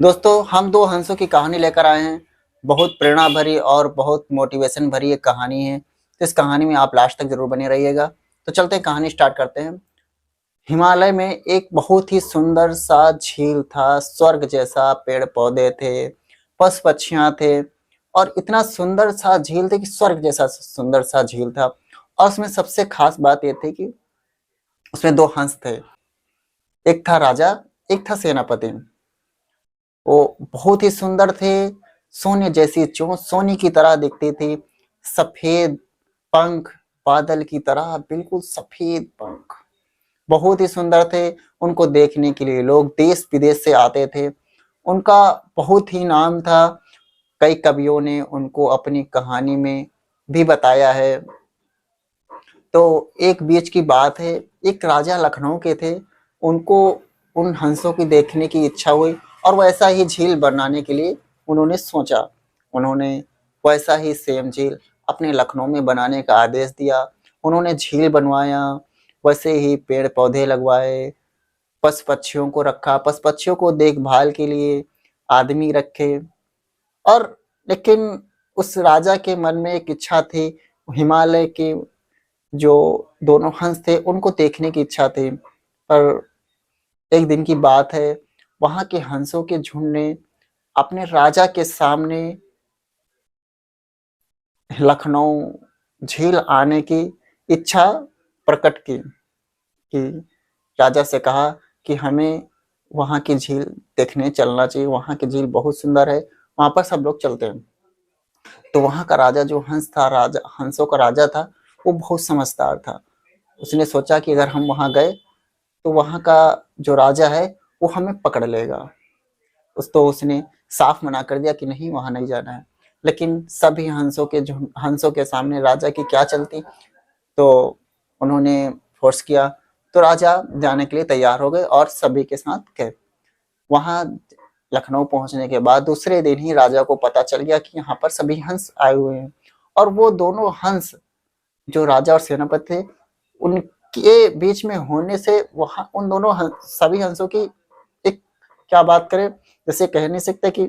दोस्तों, हम 2 हंसों की कहानी लेकर आए हैं। बहुत प्रेरणा भरी और बहुत मोटिवेशन भरी एक कहानी है। तो इस कहानी में आप लास्ट तक ज़रूर बने रहिएगा। तो चलते हैं, कहानी स्टार्ट करते हैं। हिमालय में एक बहुत ही सुंदर सा झील था, स्वर्ग जैसा पेड़-पौधे थे, पशु-पक्षियाँ थे और इतना सुंदर सा झील था कि स्वर्ग जैसा सुंदर सा झील था। और उसमें सबसे खास बात ये थी कि उसमें 2 हंस थे। एक था राजा, एक था सेनापति। वो बहुत ही सुंदर थे, सोने जैसी चोंच सोने की तरह दिखती थी, सफ़ेद पंख बादल की तरह बिल्कुल सफ़ेद पंख, बहुत ही सुंदर थे। उनको देखने के लिए लोग देश-विदेश से आते थे। उनका बहुत ही नाम था, कई कवियों ने उनको अपनी कहानी में भी बताया है। तो एक बीच की बात है, एक राजा लखनऊ के थे, उनको उन हंसों की देखने की इच्छा हुई और वैसा ही झील बनाने के लिए उन्होंने सोचा। उन्होंने वैसा ही सेम झील अपने लखनऊ में बनाने का आदेश दिया। उन्होंने झील बनवाया, वैसे ही पेड़-पौधे लगवाए, पशु-पक्षियों को रखा, पशु-पक्षियों को देखभाल के लिए आदमी रखे और लेकिन उस राजा के मन में एक इच्छा थी, हिमालय के जो दोनों हंस थे उनको देखने की इच्छा थी। पर एक दिन की बात है, वहाँ के हंसों के झुंड ने अपने राजा के सामने लखनऊ झील आने की इच्छा प्रकट की कि राजा से कहा कि हमें वहाँ की झील देखने चलना चाहिए, वहाँ की झील बहुत सुंदर है, वहाँ पर सब लोग चलते हैं। तो वहाँ का राजा जो हंस था, राजा हंसों का राजा था, वो बहुत समझदार था। उसने सोचा कि अगर हम वहाँ गए तो वहाँ का जो राजा है वो हमें पकड़ लेगा। उसने साफ मना कर दिया कि नहीं, वहाँ नहीं जाना है। लेकिन सभी हंसों के सामने राजा की क्या चलती। तो उन्होंने फोर्स किया, तो राजा जाने के लिए तैयार हो गए और सभी के साथ गए। वहाँ लखनऊ पहुँचने के बाद दूसरे दिन ही राजा को पता चल गया कि यहाँ पर सभी हंस आए हुए हैं और वो दोनों हंस जो राजा और सेनापति थे, उनके बीच में होने से वहाँ उन दोनों सभी हंसों की एक क्या बात करें, जैसे कह नहीं सकते कि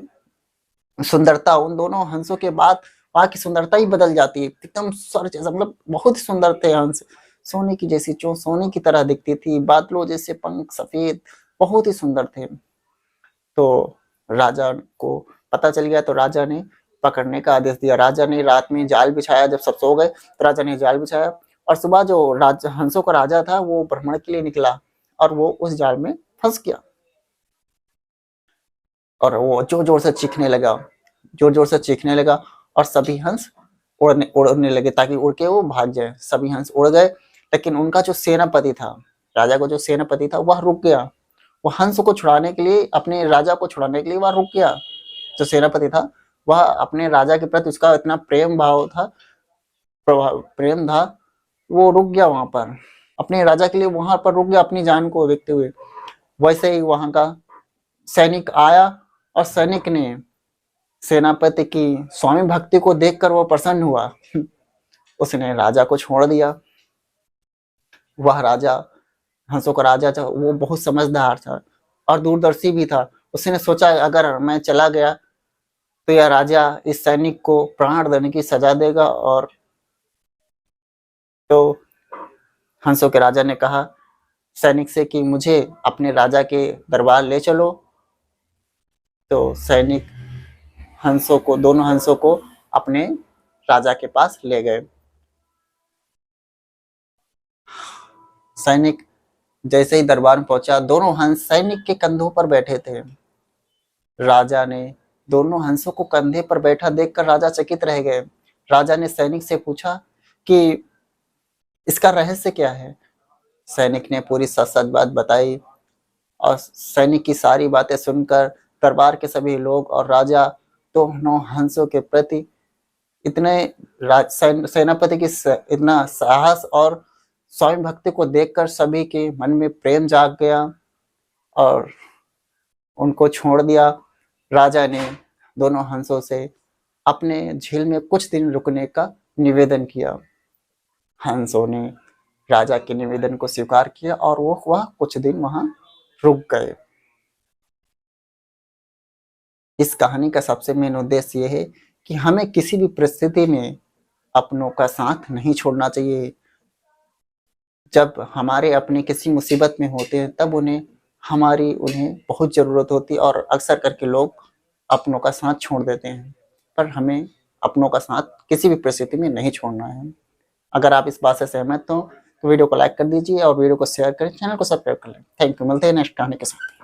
सुंदरता उन दोनों हंसों के बाद वहाँ की सुंदरता ही बदल जाती है। एकदम स्वर्ग जैसा, मतलब बहुत ही सुंदर थे हंस। सोने की जैसी चोंच सोने की तरह दिखती थी, बादलों जैसे पंख सफ़ेद, बहुत ही सुंदर थे। तो राजा को पता चल गया, तो राजा ने पकड़ने का आदेश दिया। राजा ने रात में जाल बिछाया, जब सब सो गए तो राजा ने जाल बिछाया और सुबह जो हंसों का राजा था वो भ्रमण के लिए निकला और वो उस जाल में फंस गया और वो जोर-जोर से चीखने लगा, जोर-जोर से चीखने लगा और सभी हंस उड़ने उड़ने लगे ताकि उड़ के वो भाग जाए। सभी हंस उड़ गए, लेकिन उनका जो सेनापति था, राजा का जो सेनापति था वह रुक गया। वो हंस को छुड़ाने के लिए, अपने राजा को छुड़ाने के लिए वह रुक गया। जो सेनापति था, वह अपने राजा के प्रति उसका इतना प्रेम भाव था, प्रेम था, वो रुक गया वहाँ पर। अपने राजा के लिए वहाँ पर रुक गया अपनी जान को देखते हुए। वैसे ही वहाँ का सैनिक आया और सैनिक ने सेनापति की स्वामी भक्ति को देखकर वो प्रसन्न हुआ। उसने राजा को छोड़ दिया। वह राजा, हंसों का राजा था, वो बहुत समझदार था और दूरदर्शी भी था। उसने सोचा अगर मैं चला गया तो यह राजा इस सैनिक को प्राण देने की सजा देगा। और तो हंसों के राजा ने कहा सैनिक से कि मुझे अपने राजा के दरबार ले चलो। तो सैनिक दोनों हंसों को अपने राजा के पास ले गए। सैनिक जैसे ही दरबार में पहुंचा, दोनों हंस सैनिक के कंधों पर बैठे थे। राजा ने दोनों हंसों को कंधे पर बैठा देखकर राजा चकित रह गए। राजा ने सैनिक से पूछा कि इसका रहस्य क्या है। सैनिक ने पूरी सच सच बात बताई और सैनिक की सारी बातें सुनकर दरबार के सभी लोग और राजा दोनों हंसों के प्रति इतने सेनापति की इतना साहस और स्वयं भक्ति को देखकर सभी के मन में प्रेम जाग गया और उनको छोड़ दिया। राजा ने दोनों हंसों से अपने झील में कुछ दिन रुकने का निवेदन किया। हंसों ने राजा के निवेदन को स्वीकार किया और वह कुछ दिन वहां रुक गए। इस कहानी का सबसे मेन उद्देश्य ये है कि हमें किसी भी परिस्थिति में अपनों का साथ नहीं छोड़ना चाहिए। जब हमारे अपने किसी मुसीबत में होते हैं तब उन्हें बहुत ज़रूरत होती है और अक्सर करके लोग अपनों का साथ छोड़ देते हैं। पर हमें अपनों का साथ किसी भी परिस्थिति में नहीं छोड़ना है। अगर आप इस बात से सहमत हो तो वीडियो को लाइक कर दीजिए और वीडियो को शेयर करें, चैनल को सब्सक्राइब कर लें। थैंक यू, मिलते हैं नेक्स्ट कहानी के साथ।